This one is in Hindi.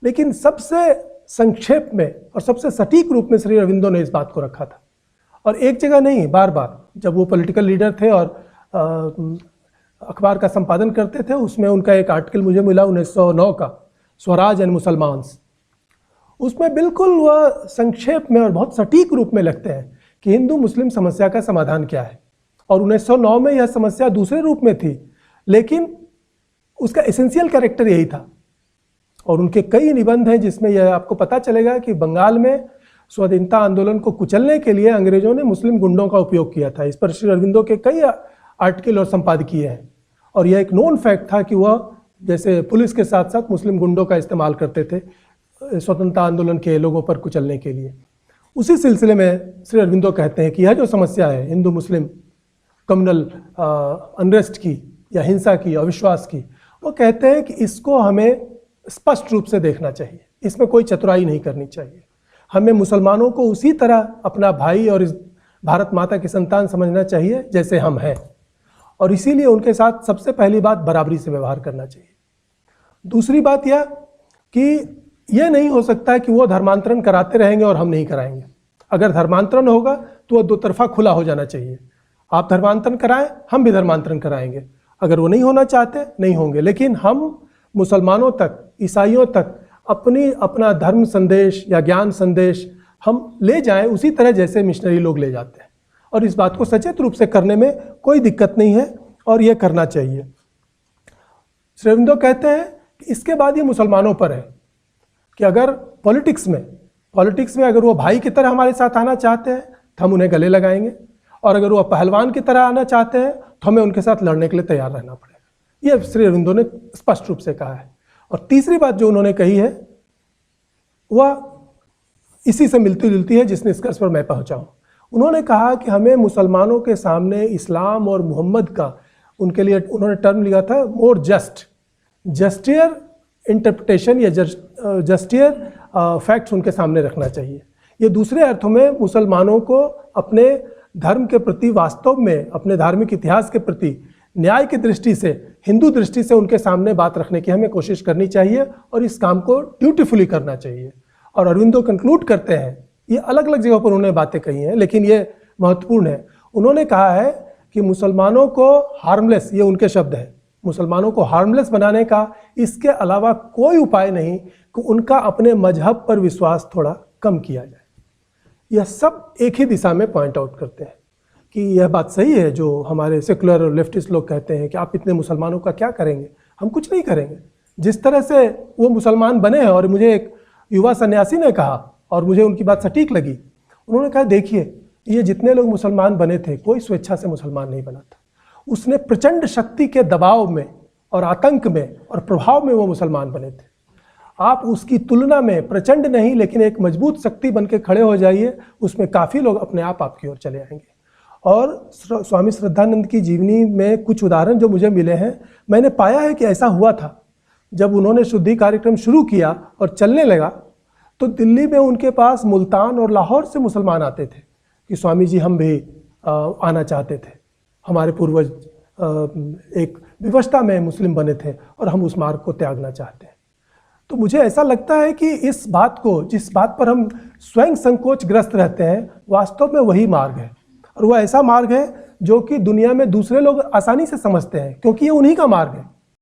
लेकिन सबसे संक्षेप में और सबसे सटीक रूप में श्री अरविंदो ने इस बात को रखा था। और एक जगह नहीं, बार बार जब वो पॉलिटिकल लीडर थे और अखबार का संपादन करते थे, उसमें उनका एक आर्टिकल मुझे मिला 1909 का, स्वराज एंड मुसलमान्स। उसमें बिल्कुल वह संक्षेप में और बहुत सटीक रूप में लिखते हैं कि हिंदू मुस्लिम समस्या का समाधान क्या है। और 1909 में यह समस्या दूसरे रूप में थी, लेकिन उसका एसेंशियल कैरेक्टर यही था। और उनके कई निबंध हैं जिसमें यह आपको पता चलेगा कि बंगाल में स्वाधीनता आंदोलन को कुचलने के लिए अंग्रेजों ने मुस्लिम गुंडों का उपयोग किया था। इस पर श्री अरविंदो के कई आर्टिकल और संपादकीय हैं। और यह एक नोन फैक्ट था कि वह जैसे पुलिस के साथ साथ मुस्लिम गुंडों का इस्तेमाल करते थे स्वतंत्रता आंदोलन के लोगों पर कुचलने के लिए। उसी सिलसिले में श्री अरविंदो कहते हैं कि यह जो समस्या है हिंदू मुस्लिम कम्युनल अनरेस्ट की या हिंसा की, अविश्वास की, वो कहते हैं कि इसको हमें स्पष्ट रूप से देखना चाहिए, इसमें कोई चतुराई नहीं करनी चाहिए। हमें मुसलमानों को उसी तरह अपना भाई और इस भारत माता की संतान समझना चाहिए जैसे हम हैं, और इसीलिए उनके साथ सबसे पहली बात बराबरी से व्यवहार करना चाहिए। दूसरी बात यह कि यह नहीं हो सकता कि वो धर्मांतरण कराते रहेंगे और हम नहीं कराएंगे। अगर धर्मांतरण होगा तो वह दो तरफा खुला हो जाना चाहिए। आप धर्मांतरण कराएं, हम भी धर्मांतरण कराएंगे। अगर वो नहीं होना चाहते, नहीं होंगे। लेकिन हम मुसलमानों तक, ईसाइयों तक अपना धर्म संदेश या ज्ञान संदेश हम ले जाएं उसी तरह जैसे मिशनरी लोग ले जाते हैं। और इस बात को सचेत रूप से करने में कोई दिक्कत नहीं है और यह करना चाहिए। श्री अरविंदो कहते हैं कि इसके बाद ये मुसलमानों पर है कि अगर पॉलिटिक्स में अगर वो भाई की तरह हमारे साथ आना चाहते हैं तो हम उन्हें गले लगाएंगे, और अगर वो पहलवान की तरह आना चाहते हैं तो हमें उनके साथ लड़ने के लिए तैयार रहना पड़ेगा। यह श्री अरविंदो ने स्पष्ट रूप से कहा है। और तीसरी बात जो उन्होंने कही है वह इसी से मिलती जुलती है जिस निष्कर्ष पर मैं पहुंचा हूं। उन्होंने कहा कि हमें मुसलमानों के सामने इस्लाम और मोहम्मद का, उनके लिए उन्होंने टर्म लिया था मोर जस्टियर इंटरप्रिटेशन या जस्टियर फैक्ट्स उनके सामने रखना चाहिए। ये दूसरे अर्थों में मुसलमानों को अपने धर्म के प्रति, वास्तव में अपने धार्मिक इतिहास के प्रति न्याय की दृष्टि से, हिंदू दृष्टि से उनके सामने बात रखने की हमें कोशिश करनी चाहिए और इस काम को ड्यूटीफुली करना चाहिए। और अरविंदो कंक्लूड करते हैं, ये अलग अलग जगहों पर उन्होंने बातें कही हैं लेकिन ये महत्वपूर्ण है। उन्होंने कहा है कि मुसलमानों को हार्मलेस, ये उनके शब्द हैं, मुसलमानों को हार्मलेस बनाने का इसके अलावा कोई उपाय नहीं कि उनका अपने मजहब पर विश्वास थोड़ा कम किया जाए। यह सब एक ही दिशा में पॉइंट आउट करते हैं कि यह बात सही है जो हमारे सेकुलर और लेफ्टिस्ट लोग कहते हैं कि आप इतने मुसलमानों का क्या करेंगे। हम कुछ नहीं करेंगे। जिस तरह से वो मुसलमान बने हैं, और मुझे एक युवा सन्यासी ने कहा और मुझे उनकी बात सटीक लगी, उन्होंने कहा देखिए ये जितने लोग मुसलमान बने थे कोई स्वेच्छा से मुसलमान नहीं बना था। उसने प्रचंड शक्ति के दबाव में और आतंक में और प्रभाव में वो मुसलमान बने थे। आप उसकी तुलना में प्रचंड नहीं लेकिन एक मजबूत शक्ति बन के खड़े हो जाइए, उसमें काफ़ी लोग अपने आप आपकी ओर चले आएंगे। और स्वामी श्रद्धानंद की जीवनी में कुछ उदाहरण जो मुझे मिले हैं, मैंने पाया है कि ऐसा हुआ था। जब उन्होंने शुद्धि कार्यक्रम शुरू किया और चलने लगा तो दिल्ली में उनके पास मुल्तान और लाहौर से मुसलमान आते थे कि स्वामी जी हम भी आना चाहते थे, हमारे पूर्वज एक विवशता में मुस्लिम बने थे और हम उस मार्ग को त्यागना चाहते हैं। तो मुझे ऐसा लगता है कि इस बात को, जिस बात पर हम स्वयं संकोचग्रस्त रहते हैं, वास्तव में वही मार्ग है। और वह ऐसा मार्ग है जो कि दुनिया में दूसरे लोग आसानी से समझते हैं क्योंकि ये उन्हीं का मार्ग है।